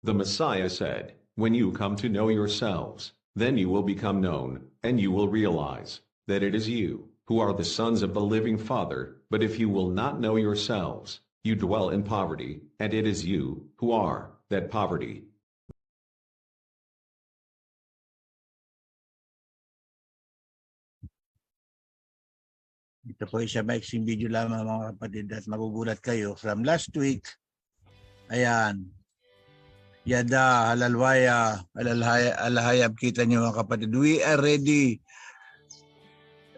The Messiah said, "When you come to know yourselves, then you will become known, and you will realize that it is you who are the sons of the living Father. But if you will not know yourselves, you dwell in poverty, and it is you who are that poverty." Ito po isa maiksing video lamang mga kapatid at magugulat kayo. From last week, ayan, yada, halalwaya, alahayab, kita niyo mga kapatid. We are ready.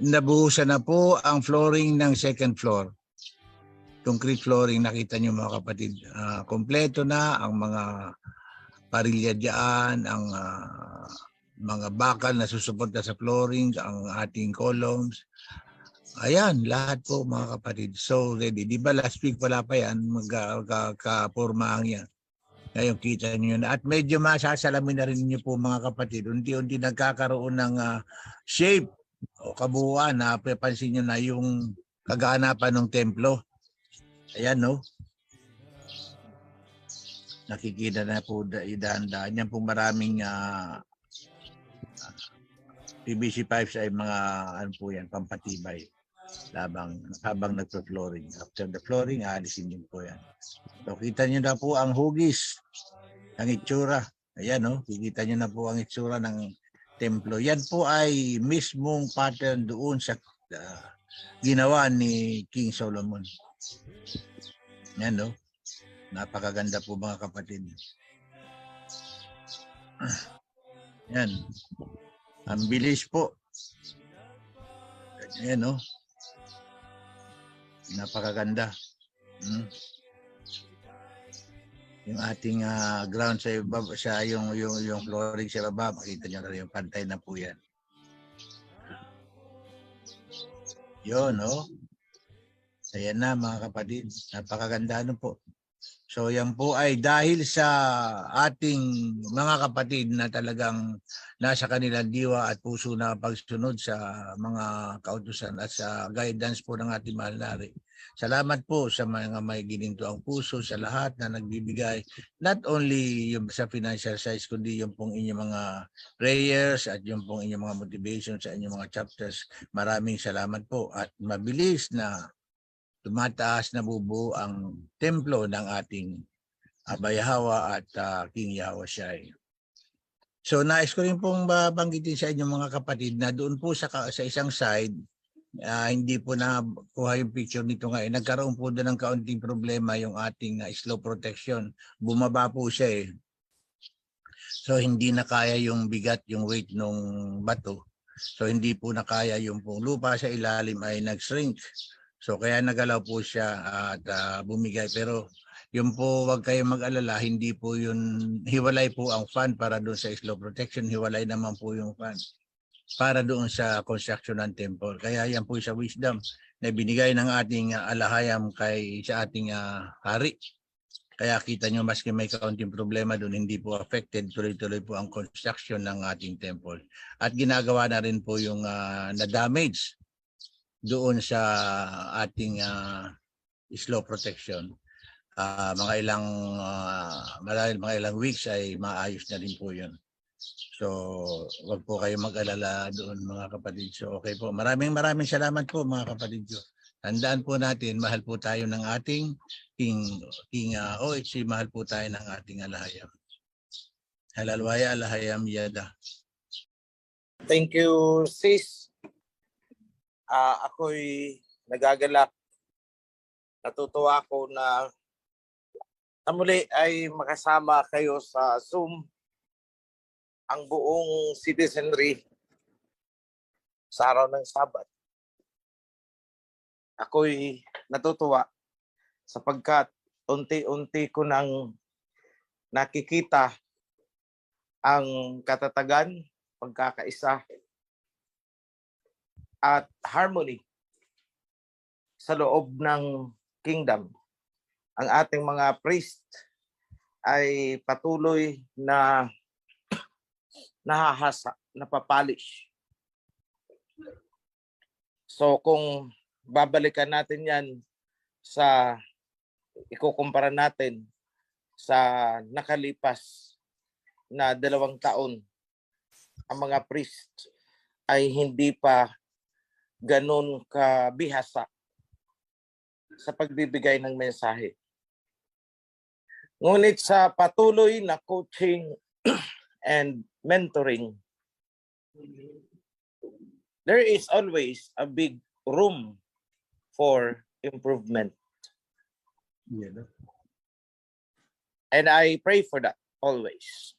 Nabuhusan na po ang flooring ng second floor. Concrete flooring, nakita niyo mga kapatid. Kompleto na ang mga parilya dyan, ang mga bakal na susuporta sa flooring, ang ating columns. Ayan, lahat po mga kapatid. So ready. Di ba last week wala pa yan, magkapurmahan yan. Ngayon kita niyo na. At medyo masasalamin na rin niyo po mga kapatid. Unti-unti nagkakaroon ng shape o kabuuan na papansin niyo na yung kaganapan ng templo. Ayan no. Nakikita na po dahan-dahan. Yan po maraming PVC pipes ay mga ano po yan, pampatibay habang nagpo-flooring. After the flooring, aalisin din po yan. So kita niyo na po ang hugis, ang itsura. Ayan no, kikita niyo na po ang itsura ng templo. Yan po ay mismong pattern doon sa ginawa ni King Solomon. Yan no. Napakaganda po mga kapatid. Yan. Ang bilis po. Yan no. Napakaganda. Yung ating ground sa baba, yung flooring sa baba, makita niyo na yung pantay na po yan. Yun no. Ayan na mga kapatid. Napakaganda ano po. So yan po ay dahil sa ating mga kapatid na talagang nasa kanilang diwa at puso na pagsunod sa mga kautusan at sa guidance po ng ating mahal na Hari. Salamat po sa mga may gininto ang puso, sa lahat na nagbibigay, not only yung sa financial size, kundi yung pong inyong mga prayers at yung pong inyong mga motivation sa inyong mga chapters. Maraming salamat po at mabilis na tumataas na bubuo ang templo ng ating Abay Yahweh at King Yahweh Shai. So nais ko rin pong babanggitin sa inyong mga kapatid na doon po sa isang side, hindi po na kuha yung picture nito ngayon. Nagkaroon po doon ng kaunting problema yung ating slope protection. Bumaba po siya eh. So hindi na kaya yung bigat, yung weight ng bato. So hindi po na kaya yung pong lupa sa ilalim ay nag-shrink. So kaya nagalaw po siya at bumigay. Pero yung po, wag kayong mag-alala, hindi po yun, hiwalay po ang fund para doon sa slope protection, hiwalay naman po yung fund para doon sa construction ng temple. Kaya yan po sa wisdom na binigay ng ating alahayam sa ating hari. Kaya kita nyo, maski may kaunting problema doon, hindi po affected, tuloy-tuloy po ang construction ng ating temple. At ginagawa na rin po yung na-damage doon sa ating slope protection. Mga ilang weeks ay maayos na rin po yun. So, wag po kayo mag-alala doon mga kapatid. So, okay po. Maraming salamat po mga kapatid ko. Tandaan po natin, mahal po tayo ng ating King OHC, mahal po tayo ng ating alahayam. Halalwaya alahayam yada. Thank you, sis. Ako'y nagagalak. Natutuwa ako na muli ay makasama kayo sa Zoom ang buong citizenry sa araw ng Sabat. Ako'y natutuwa sapagkat unti-unti ko nang nakikita ang katatagan, pagkakaisa at harmony sa loob ng kingdom. Ang ating mga priest ay patuloy na nahahasa, napapolish. So kung babalikan natin yan ikukumpara natin sa nakalipas na 2 taon, ang mga priest ay hindi pa ganun kabihasa sa pagbibigay ng mensahe. Ngunit sa patuloy na coaching and mentoring, there is always a big room for improvement. And I pray for that always.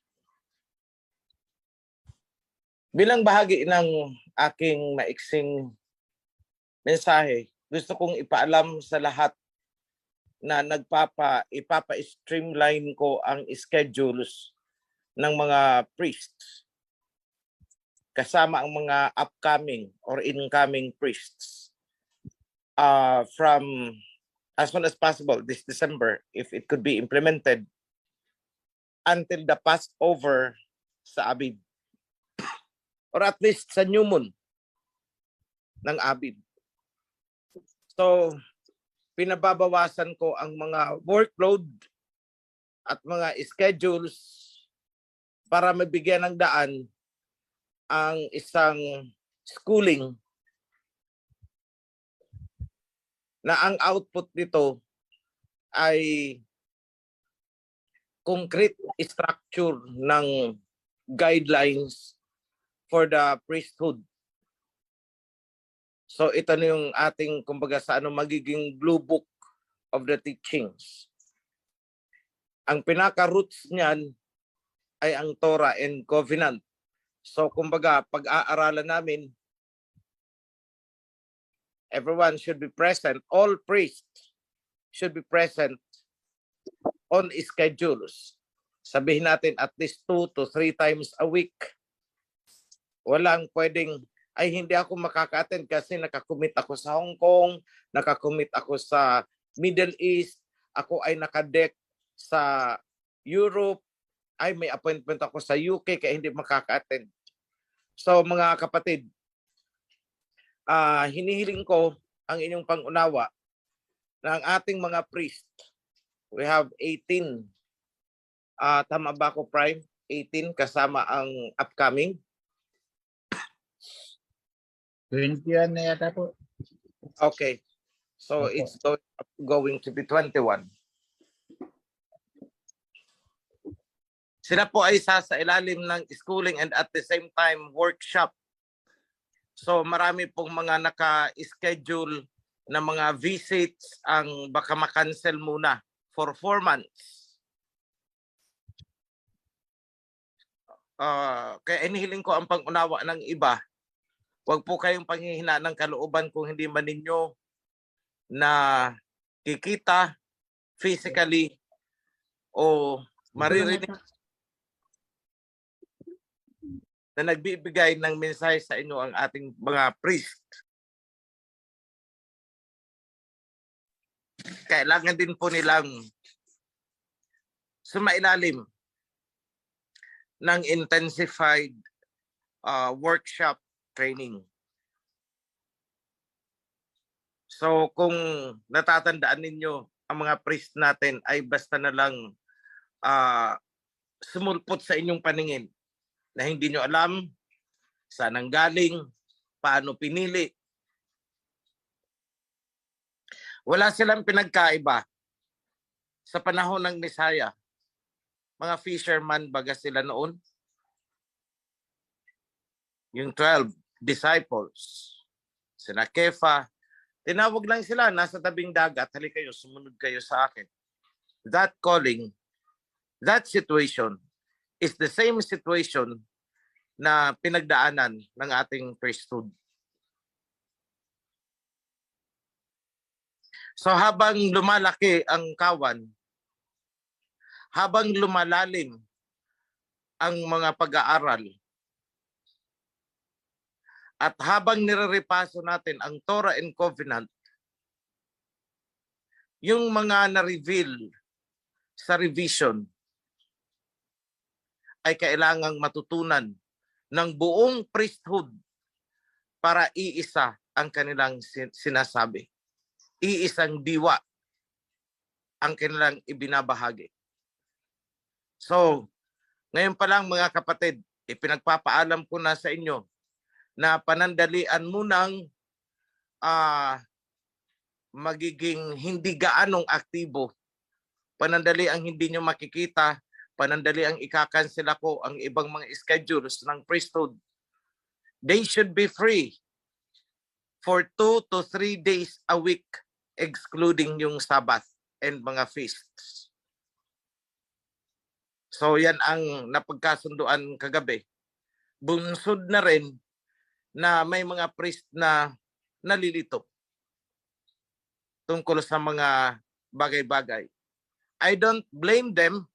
Bilang bahagi ng aking maiksing mensahe, gusto kong ipaalam sa lahat na ipapa-streamline ko ang schedules ng mga priests kasama ang mga upcoming or incoming priests from as soon as possible this December, if it could be implemented, until the Passover sa Abib, or at least sa New Moon ng Abib. So, pinababawasan ko ang mga workload at mga schedules para mabigyan ng daan ang isang schooling na ang output nito ay concrete structure ng guidelines for the priesthood. So ito na yung ating, kumbaga, sa magiging blue book of the teachings. Ang pinaka-roots niyan ay ang Torah and Covenant. So kumbaga, pag-aaralan namin, everyone should be present. All priests should be present on schedules. Sabihin natin at least 2 to 3 times a week. Walang pwedeng, ay hindi ako makaka-attend kasi nakakommit ako sa Hong Kong, nakakommit ako sa Middle East, ako ay nakadek sa Europe, ay may appointment ako sa UK kaya hindi makaka-attend. So mga kapatid, hinihiling ko ang inyong pangunawa na ang ating mga priest, we have 18, tama ba ako, Prime? 18 kasama ang upcoming? 20 yan na yata po. Okay. So Okay. it's going to be 21. Sila po ay sa ilalim ng schooling and at the same time workshop. So marami pong mga naka-schedule na mga visits ang baka makancel muna for 4 months. Kaya inihiling ko ang pangunawa ng iba. Huwag po kayong panghihina ng kalooban kung hindi man ninyo na kikita physically o maririnig na nagbibigay ng mensahe sa inyo ang ating mga priest. Kailangan din po nilang sumailalim ng intensified workshop training. So kung natatandaan ninyo, ang mga priest natin ay basta na lang sumulpot sa inyong paningin na hindi nyo alam saan ang galing, paano pinili. Wala silang pinagkaiba sa panahon ng Nisaya. Mga fisherman baga sila noon. Yung 12 disciples, sina Kefa, tinawag lang sila, nasa tabing dagat, halika kayo, sumunod kayo sa akin. That calling, that situation is the same situation na pinagdaanan ng ating priesthood. So habang lumalaki ang kawan, habang lumalalim ang mga pag-aaral, at habang nirerepaso natin ang Torah and Covenant, yung mga na-reveal sa revision ay kailangang matutunan ng buong priesthood para iisa ang kanilang sinasabi. Iisang diwa ang kanilang ibinabahagi. So, ngayon pa lang mga kapatid, ipinagpapaalam ko na sa inyo na panandalian munang magiging hindi gaanong aktibo. Panandali ang hindi nyo makikita, panandali ang ikakancel ako ang ibang mga schedules ng priesthood. They should be free for 2 to 3 days a week, excluding yung Sabbath and mga feasts. So yan ang napagkasunduan kagabi. Bunsod na rin na may mga priest na nalilito tungkol sa mga bagay-bagay. I don't blame them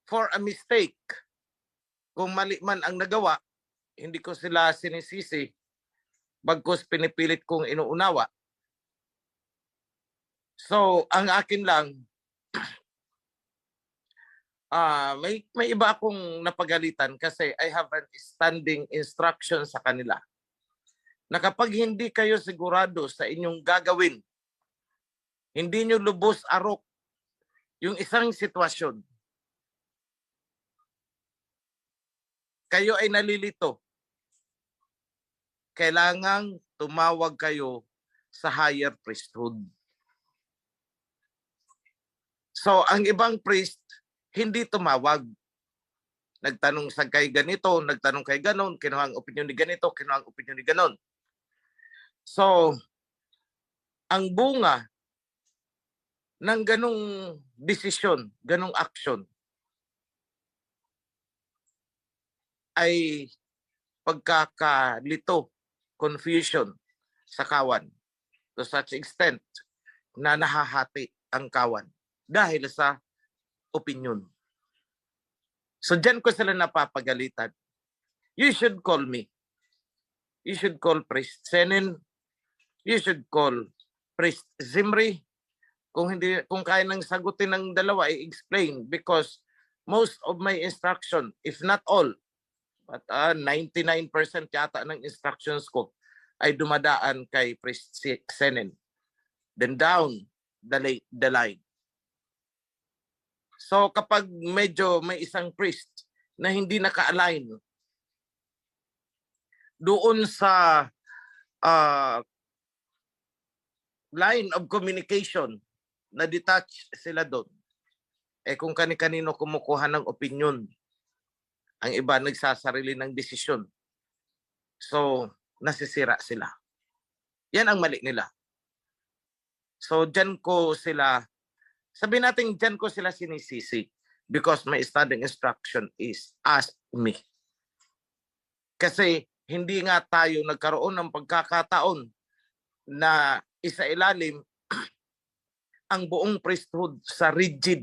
for a mistake. Kung mali man ang nagawa, hindi ko sila sinisisi, bagkus pinipilit kong inuunawa. So, ang akin lang, may iba akong napagalitan kasi I have a standing instruction sa kanila na kapag hindi kayo sigurado sa inyong gagawin, hindi nyo lubos arok yung isang sitwasyon, kayo ay nalilito, kailangang tumawag kayo sa higher priesthood. So, ang ibang priest, hindi tumawag. Nagtanong sa kay ganito, nagtanong kay ganon, kinuha ang opinion ni ganito, kinuha ang opinion ni ganon. So, ang bunga ng ganong desisyon, ganong action, ay pagkakalito, confusion sa kawan to such extent na nahahati ang kawan dahil sa opinion. So dyan ko sila napapagalitan. You should call me. You should call Priest Senin. You should call Priest Zimri. Kung kaya nang sagutin ng dalawa, i-explain because most of my instruction, if not all, but 99% yata ng instructions ko ay dumadaan kay Priest Senin. Then down the line. So kapag medyo may isang priest na hindi naka-align doon sa line of communication, na detach sila doon, kung kani-kanino kumukuha ng opinion, ang iba nagsasarili ng desisyon. So, nasisira sila. Yan ang mali nila. So, dyan ko sila, sabihin natin dyan ko sila sinisisi because my standing instruction is ask me. Kasi hindi nga tayo nagkaroon ng pagkakataon na isailalim ang buong priesthood sa rigid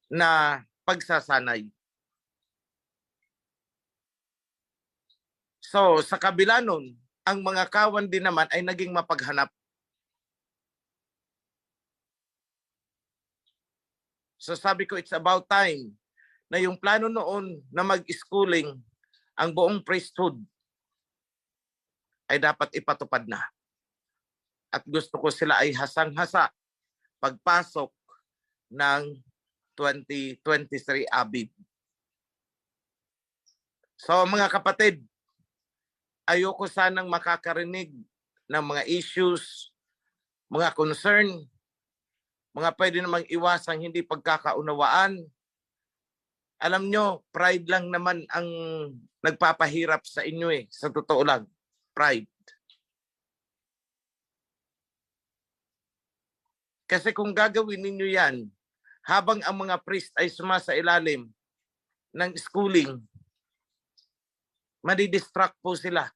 na pagsasanay. So, sa kabila nun, ang mga kawan din naman ay naging mapaghanap. So sabi ko, it's about time na yung plano noon na mag-schooling ang buong priesthood ay dapat ipatupad na. At gusto ko sila ay hasang-hasa pagpasok ng 2023 Abib. So mga kapatid, ayoko sanang makakarinig ng mga issues, mga concern, mga pwede namang iwasang hindi pagkakaunawaan. Alam nyo, pride lang naman ang nagpapahirap sa inyo sa totoo lang. Pride. Kasi kung gagawin ninyo yan, habang ang mga priest ay sumasailalim ng schooling, madidistract po sila.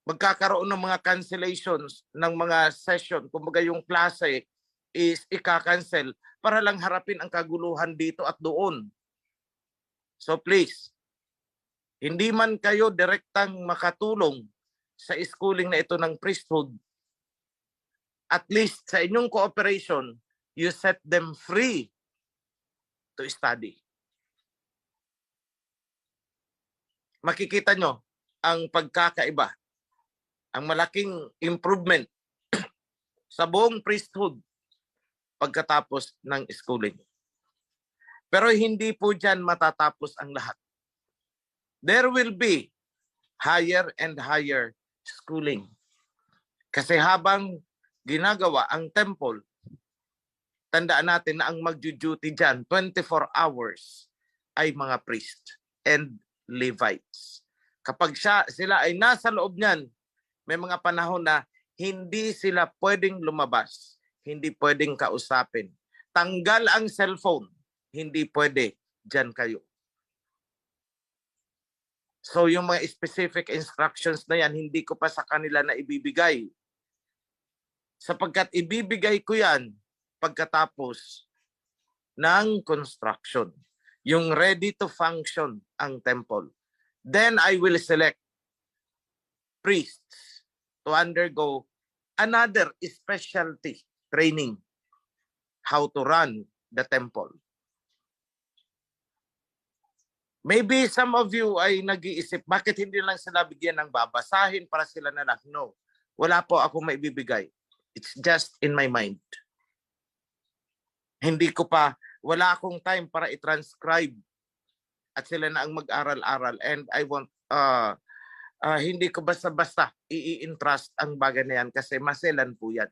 Magkakaroon ng mga cancellations ng mga session. Kumbaga yung klase is ika-cancel para lang harapin ang kaguluhan dito at doon. So please, hindi man kayo direktang makatulong sa schooling na ito ng priesthood, at least sa inyong cooperation, you set them free to study. Makikita nyo ang pagkakaiba, ang malaking improvement sa buong priesthood pagkatapos ng schooling. Pero hindi po dyan matatapos ang lahat. There will be higher and higher schooling. Kasi habang ginagawa ang temple, tandaan natin na ang magjo-duty dyan 24 hours ay mga priest and Levites. Kapag sila ay nasa loob niyan, may mga panahon na hindi sila pwedeng lumabas, hindi pwedeng kausapin. Tanggal ang cellphone, hindi pwede, dyan kayo. So yung mga specific instructions na yan, hindi ko pa sa kanila na ibibigay. Sapagkat ibibigay ko yan pagkatapos ng construction. Yung ready to function ang temple. Then I will select priests to undergo another specialty training, how to run the temple. Maybe some of you ay nag-iisip, bakit hindi lang sila bigyan ng babasahin para sila na lang? No, wala po ako maibibigay. It's just in my mind. Wala akong time para i-transcribe at sila na ang mag-aral-aral. And I want, hindi ko basta-basta i-entrust ang bagay na yan kasi maselan po yan.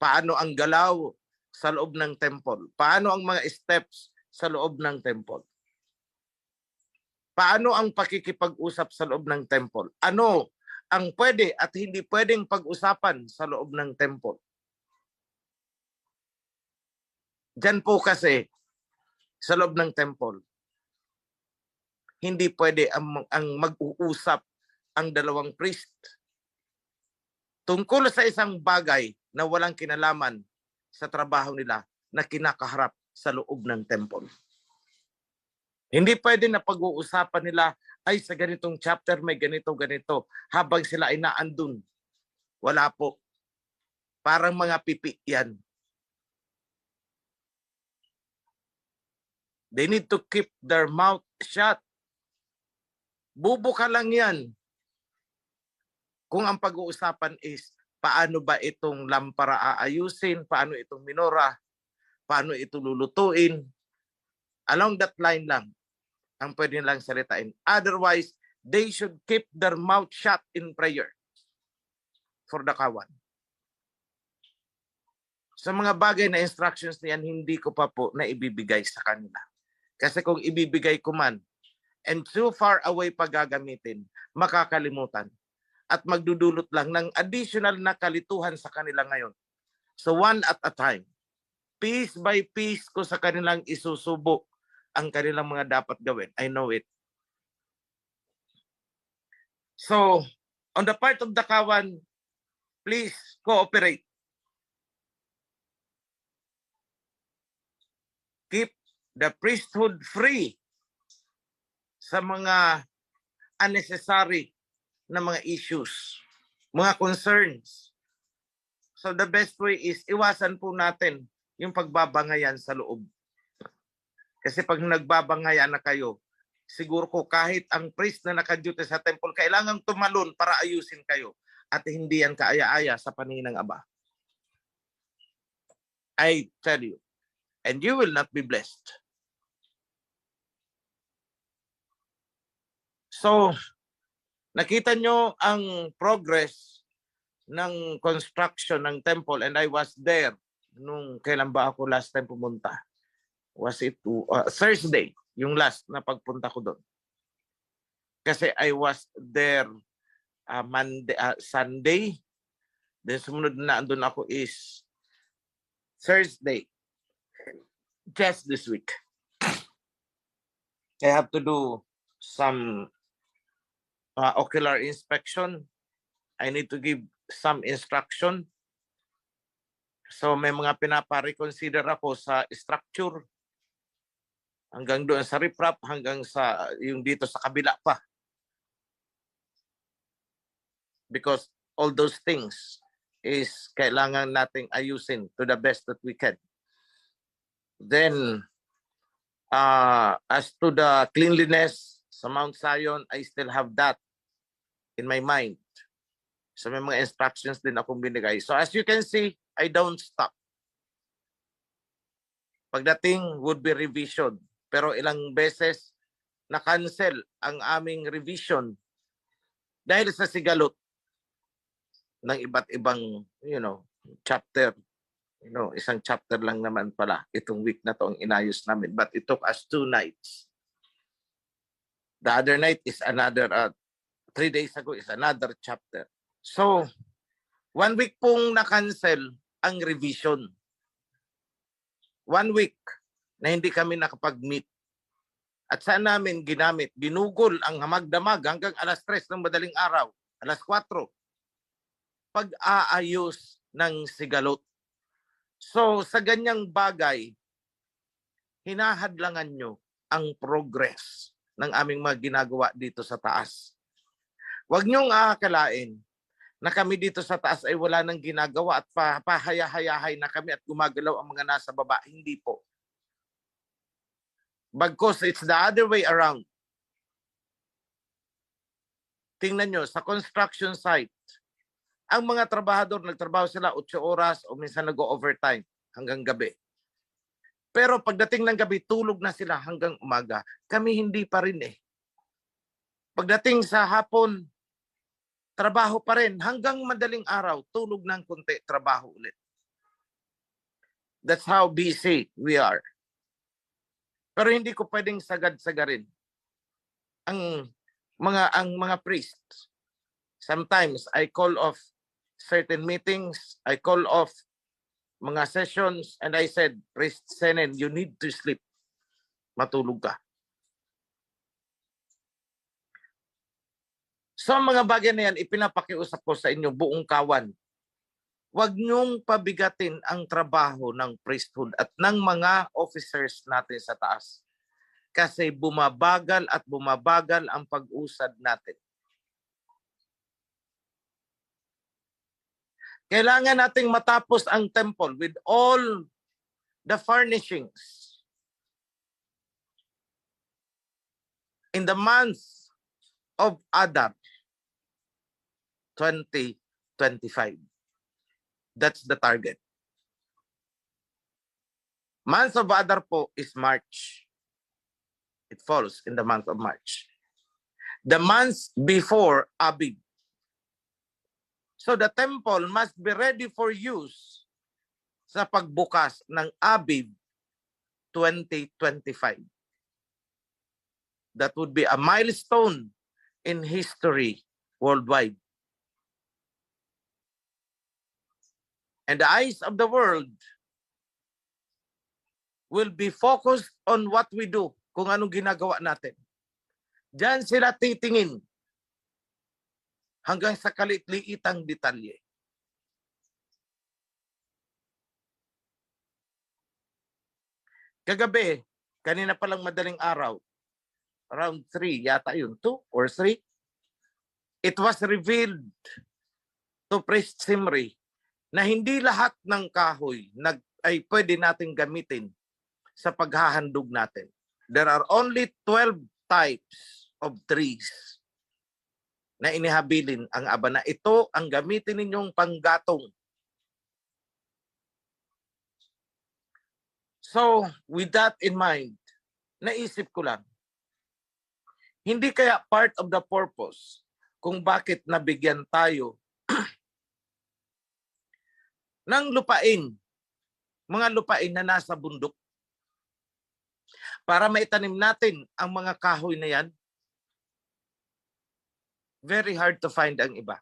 Paano ang galaw sa loob ng temple? Paano ang mga steps sa loob ng temple? Paano ang pakikipag-usap sa loob ng temple? Ano ang pwede at hindi pwedeng pag-usapan sa loob ng temple? Diyan po kasi sa loob ng temple, hindi pwede ang mag-uusap ang dalawang priest tungkol sa isang bagay na walang kinalaman sa trabaho nila na kinakaharap sa loob ng temple. Hindi pwede na pag-uusapan nila, ay sa ganitong chapter may ganito, habang sila ay naandun. Wala po. Parang mga pipi yan. They need to keep their mouth shut. Bubuka lang yan. Kung ang pag-uusapan is, paano ba itong lampara aayusin, paano itong minora, paano ito lulutuin. Along that line lang, ang pwede lang salitain. Otherwise, they should keep their mouth shut in prayer for the kawan. Sa mga bagay na instructions na yan, hindi ko pa po na ibibigay sa kanila. Kasi kung ibibigay ko man, and too far away pa gagamitin, makakalimutan. At magdudulot lang ng additional na kalituhan sa kanila ngayon. So one at a time, piece by piece ko sa kanilang isusubo ang kanilang mga dapat gawin. I know it. So, on the part of the kawan, please cooperate. Keep the priesthood free sa mga unnecessary na mga issues, mga concerns. So the best way is iwasan po natin yung pagbabangayan sa loob. Kasi pag nagbabangayan na kayo, siguro ko kahit ang priest na nakaduty sa temple, kailangang tumalon para ayusin kayo at hindi yan kaaya-aya sa paningin ng Aba. I tell you, and you will not be blessed. So, nakita nyo ang progress ng construction ng temple and I was there nung kailan ba ako last time pumunta? Was it Thursday, yung last na pagpunta ko doon. Kasi I was there Sunday. Then sumunod na andun ako is Thursday. Just this week. I have to do some ocular inspection. I need to give some instruction. So may mga pinapa-reconsider ako sa structure. Hanggang doon sa riprap, hanggang sa yung dito sa kabila pa. Because all those things is kailangan nating ayusin to the best that we can. Then, as to the cleanliness sa Mount Zion, I still have that in my mind. So may mga instructions din akong binigay. So as you can see, I don't stop. Pagdating would be revision. Pero ilang beses na-cancel ang aming revision dahil sa sigalot ng iba't ibang, chapter. Isang chapter lang naman pala itong week na to ang inayos namin. But it took us 2 nights. The other night is another, 3 days ago is another chapter. So, 1 week pong na-cancel ang revision. 1 week na hindi kami nakapag-meet. At saan namin ginamit? Ginugol ang hamagdamag hanggang alas 3 ng madaling araw, alas 4. Pag-aayos ng sigalot. So, sa ganyang bagay, hinahadlangan nyo ang progress ng aming mga ginagawa dito sa taas. Huwag nyong aakalain na kami dito sa taas ay wala nang ginagawa at pahaya-hayahay na kami at gumagalaw ang mga nasa baba. Hindi po. Bagkus, it's the other way around. Tingnan nyo, sa construction site, ang mga trabahador, nagtrabaho sila 8 oras o minsan nag-overtime hanggang gabi. Pero pagdating ng gabi, tulog na sila hanggang umaga. Kami hindi pa rin eh. Pagdating sa hapon, trabaho pa rin. Hanggang madaling araw, tulog ng kunti, trabaho ulit. That's how busy we are. Pero hindi ko pwedeng sagad-sagarin ang mga priests. Sometimes I call off certain meetings, I call off mga sessions, and I said, Priest Senen, you need to sleep. Matulog ka. So mga bagay na yan, ipinapakiusap ko sa inyo buong kawan. Huwag niyong pabigatin ang trabaho ng priesthood at ng mga officers natin sa taas. Kasi bumabagal at bumabagal ang pag-usad natin. Kailangan nating matapos ang temple with all the furnishings in the month of Adar 2025. That's the target. Month of Adar po is March. It falls in the month of March. The months before Abib. So the temple must be ready for use sa pagbukas ng Abib 2025. That would be a milestone in history worldwide. And the eyes of the world will be focused on what we do, kung anong ginagawa natin. Diyan sila titingin hanggang sa kalit-liitang detalye. Kagabi, kanina palang madaling araw, around 3 yata yun, 2 or 3, it was revealed to Priest Simri na hindi lahat ng kahoy ay pwede natin gamitin sa paghahandog natin. There are only 12 types of trees na inihabilin ang aba na ito ang gamitin ninyong panggatong. So, with that in mind, naisip ko lang, hindi kaya part of the purpose kung bakit nabigyan tayo ng lupain, mga lupain na nasa bundok, para maitanim natin ang mga kahoy na yan? Very hard to find ang iba.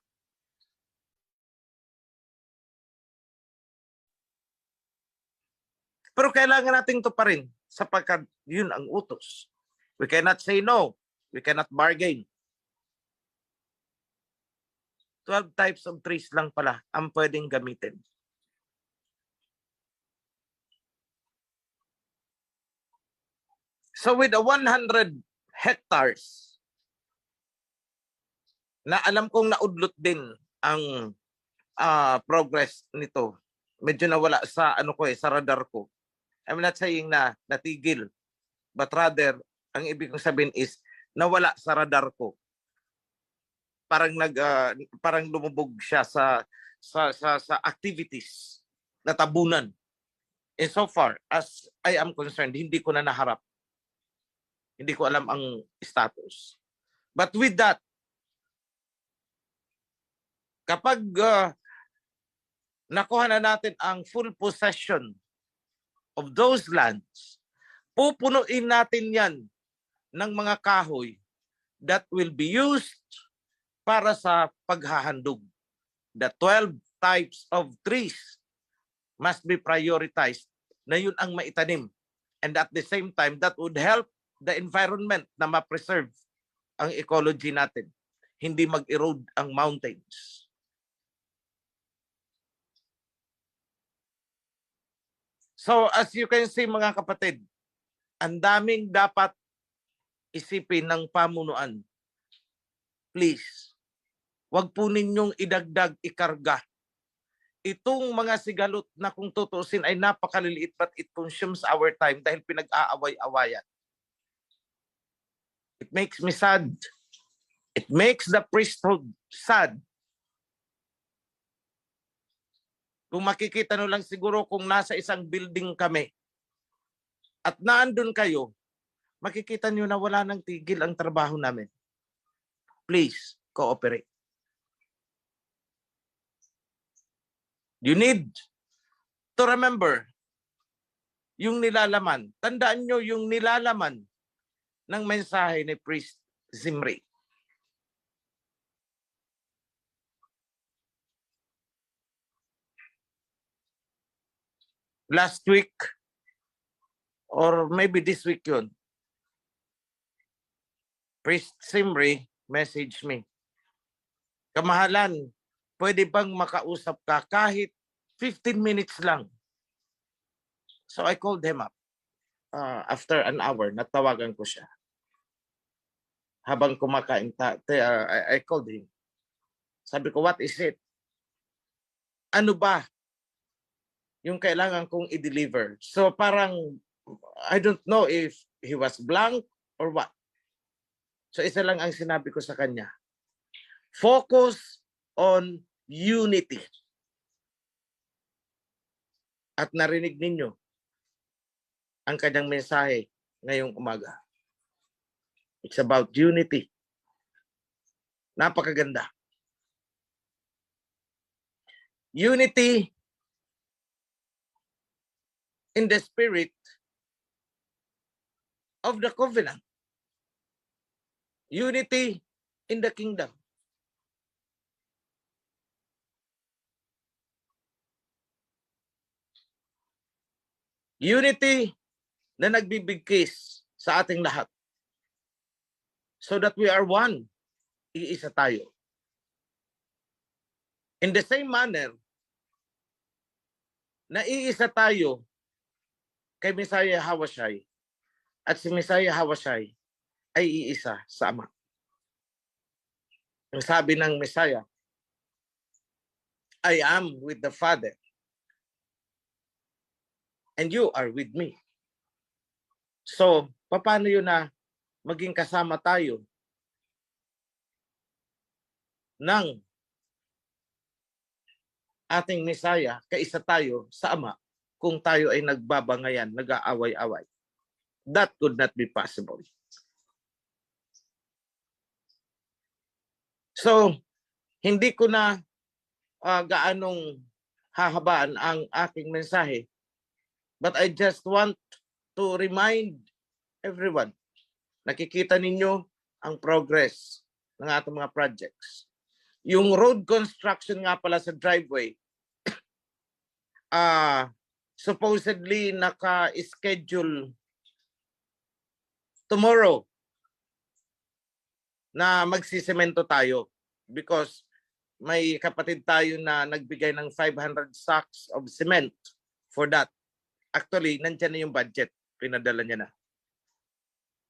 Pero kailangan natin ito pa rin sapagkat yun ang utos. We cannot say no. We cannot bargain. 12 types of trees lang pala ang pwedeng gamitin. So with the 100 hectares, na alam kong naudlot din ang progress nito. Medyo nawala sa sa radar ko. I'm not saying na natigil, but rather ang ibig kong sabihin is nawala sa radar ko. Parang lumubog siya sa activities na tabunan. So far as I am concerned, hindi ko na naharap. Hindi ko alam ang status. But with that, kapag nakuha na natin ang full possession of those lands, pupunuin natin yan ng mga kahoy that will be used para sa paghahandog. The 12 types of trees must be prioritized na yun ang maitanim. And at the same time, that would help the environment na ma-preserve ang ecology natin. Hindi mag-erode ang mountains. So as you can see mga kapatid, ang daming dapat isipin ng pamunuan. Please, wag po ninyong idagdag, ikarga. Itong mga sigalot na kung tutusin ay napakaliliit but it consumes our time dahil pinag-aaway-awayan. It makes me sad. It makes the priesthood sad. Kung makikita nyo lang siguro kung nasa isang building kami at naandun kayo, makikita nyo na wala nang tigil ang trabaho namin. Please, cooperate. You need to remember yung nilalaman. Tandaan nyo yung nilalaman ng mensahe ni Priest Zimri. Last week, or maybe this week yun, Priest Zimri messaged me. Kamahalan, pwede bang makausap ka kahit 15 minutes lang? So I called him up. After an hour, natawagan ko siya. Habang kumakain, I called him. Sabi ko, what is it? Ano ba yung kailangan kong i-deliver? So parang, I don't know if he was blank or what. So isa lang ang sinabi ko sa kanya. Focus on unity. At narinig ninyo ang kanyang mensahe ngayong umaga. It's about unity. Napakaganda. Unity in the spirit of the covenant. Unity in the kingdom. Unity na nagbibigkis sa ating lahat. So that we are one. Iisa tayo. In the same manner, na iisa tayo kay Messiah Hawashai at si Messiah Hawashai ay iisa sa Ama. Ang sabi ng Messiah, I am with the Father and you are with me. So, paano yun na maging kasama tayo ng ating Messiah, kaisa tayo sa Ama kung tayo ay nagbabangayan, nag-aaway-away? That could not be possible. So, hindi ko na gaanong hahabaan ang aking mensahe. But I just want to remind everyone, nakikita ninyo ang progress ng ating mga projects. Yung road construction nga pala sa driveway, supposedly naka-schedule tomorrow na magsisemento tayo because may kapatid tayo na nagbigay ng 500 sacks of cement for that. Actually, nandiyan na yung budget. Pinadala niya na.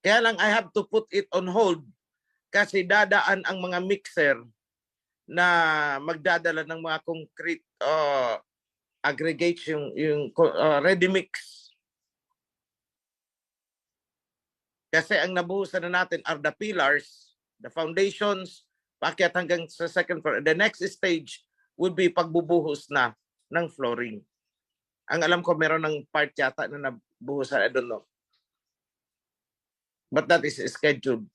Kaya lang, I have to put it on hold kasi dadaan ang mga mixer na magdadala ng mga concrete aggregates, yung ready mix. Kasi ang nabuhusan na natin are the pillars, the foundations, paakyat hanggang sa second floor. The next stage would be pagbubuhos na ng flooring. Ang alam ko, meron ng part yata na nabuhusan. I don't know. But that is scheduled.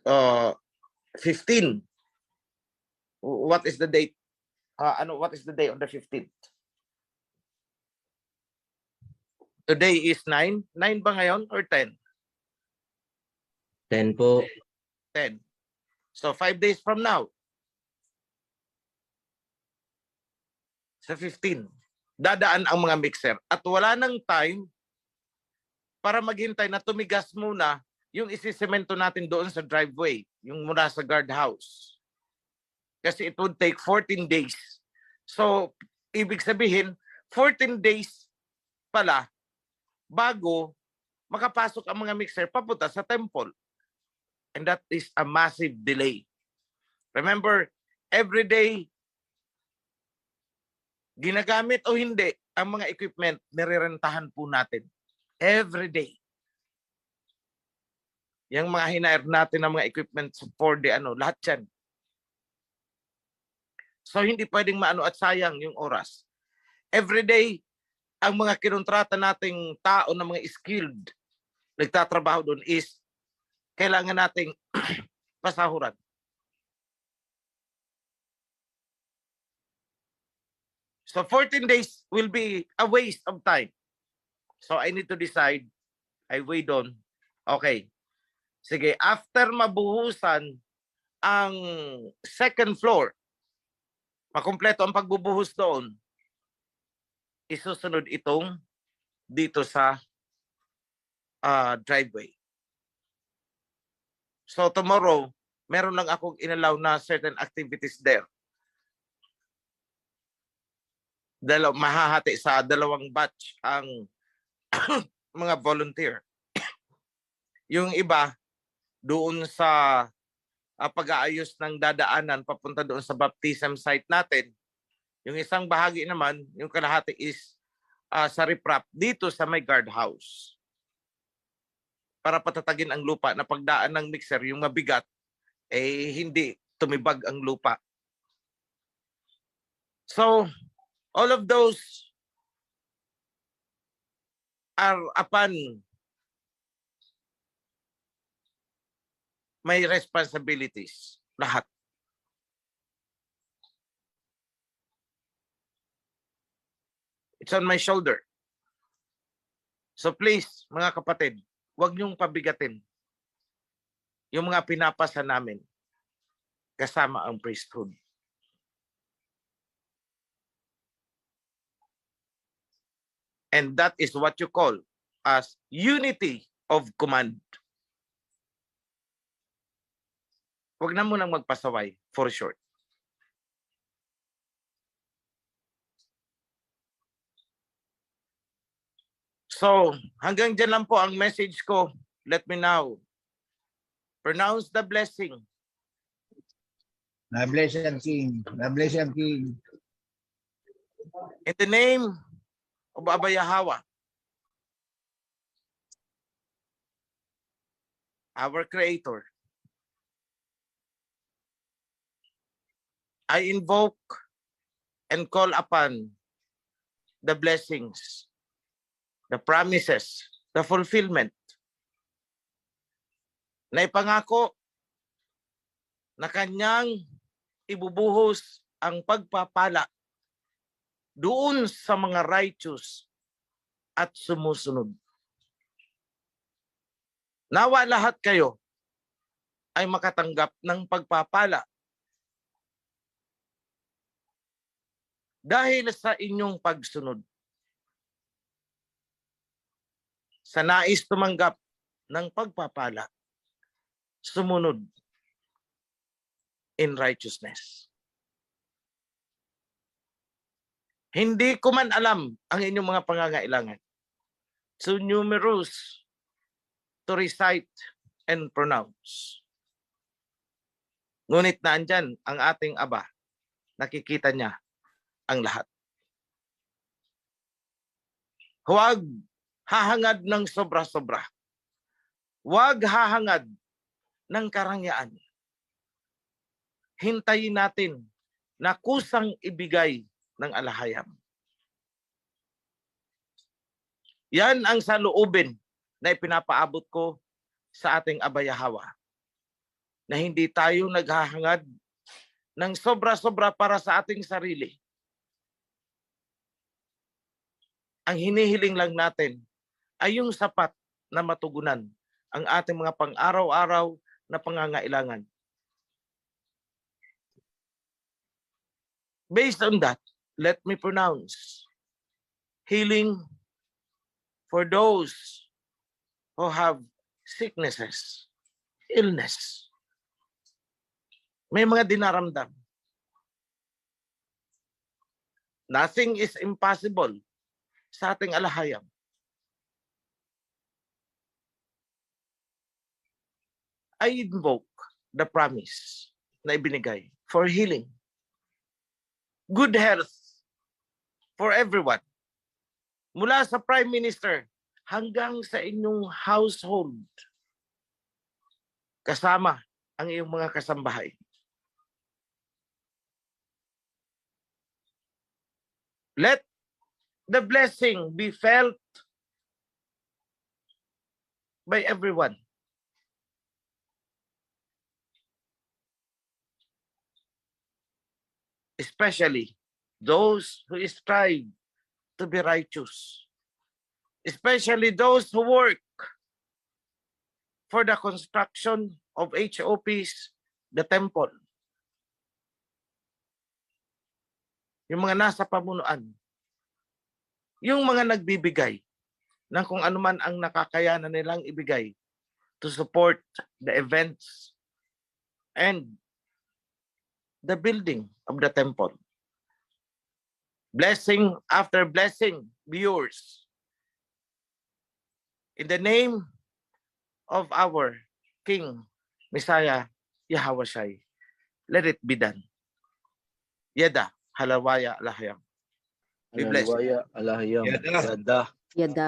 15. What is the date? What is the day on the 15th? Today is 9. 9 ba ngayon or 10? 10 po. 10. So 5 days from now. Sa 15. Dadaan ang mga mixer. At wala nang time para maghintay na tumigas muna yung isisemento natin doon sa driveway. Yung mula sa guardhouse. Kasi it would take 14 days. So, ibig sabihin, 14 days pala bago makapasok ang mga mixer papunta sa temple. And that is a massive delay. Remember, every day, ginagamit o hindi, ang mga equipment, nirerentahan po natin. Every day. Yung mga hinair natin ng mga equipment for the lahat yan. So, hindi pwedeng maano at sayang yung oras. Every day, ang mga kinontrata nating tao na mga skilled, nagtatrabaho doon is, kailangan nating pasahuran. So 14 days will be a waste of time. So I need to decide. I weigh doon. Okay. Sige, after mabuhusan ang second floor, makumpleto ang pagbubuhos doon, isusunod itong dito sa driveway. So tomorrow, meron lang akong inalaw na certain activities there. Mahahati sa dalawang batch ang mga volunteer. Yung iba, doon sa pag-aayos ng dadaanan papunta doon sa baptism site natin. Yung isang bahagi naman, yung kalahati is sa riprap dito sa may guardhouse. Para patatagin ang lupa na pagdaan ng mixer, yung mabigat, hindi tumibag ang lupa. So, all of those are upon my responsibilities. Lahat. It's on my shoulder. So please, mga kapatid, huwag niyong pabigatin yung mga pinapasa namin kasama ang priesthood. And that is what you call as unity of command. Huwag na munang magpasaway for short. So, hanggang dyan lang po ang message ko. Let me now pronounce the blessing. God bless you, King. God bless you, King. In the name of Abba Yahweh, our Creator, I invoke and call upon the blessings, the promises, the fulfillment na ipangako na kanyang ibubuhos ang pagpapala doon sa mga righteous at sumusunod. Nawa lahat kayo ay makatanggap ng pagpapala dahil sa inyong pagsunod. Sa nais tumanggap ng pagpapala, sumunod in righteousness. Hindi ko man alam ang inyong mga pangangailangan. So numerous to recite and pronounce. Ngunit naandyan ang ating Aba. Nakikita niya ang lahat. Huwag hahangad ng sobra-sobra. Huwag hahangad ng karangyaan. Hintayin natin na kusang ibigay ng alahayam. Yan ang saloobin na ipinapaabot ko sa ating Abayahawa. Na hindi tayo naghahangad ng sobra-sobra para sa ating sarili. Ang hinihiling lang natin ay yung sapat na matugunan ang ating mga pang-araw-araw na pangangailangan. Based on that, let me pronounce healing for those who have sicknesses, illness. May mga dinaramdam. Nothing is impossible sa ating alahayam. I invoke the promise na ibinigay for healing. Good health for everyone. Mula sa Prime Minister hanggang sa inyong household. Kasama ang iyong mga kasambahay. Let the blessing be felt by everyone. Especially those who strive to be righteous. Especially those who work for the construction of HOPs, the temple. Yung mga nasa pamunuan. Yung mga nagbibigay ng kung ano man ang nakakayanan nilang ibigay to support the events and the building of the temple. Blessing after blessing be yours. In the name of our King, Messiah, Yahweh Shai, let it be done. Yada, halawaya, alahayam. Be blessed. Hallelujah, alahiyam, Yada. yada. Yada.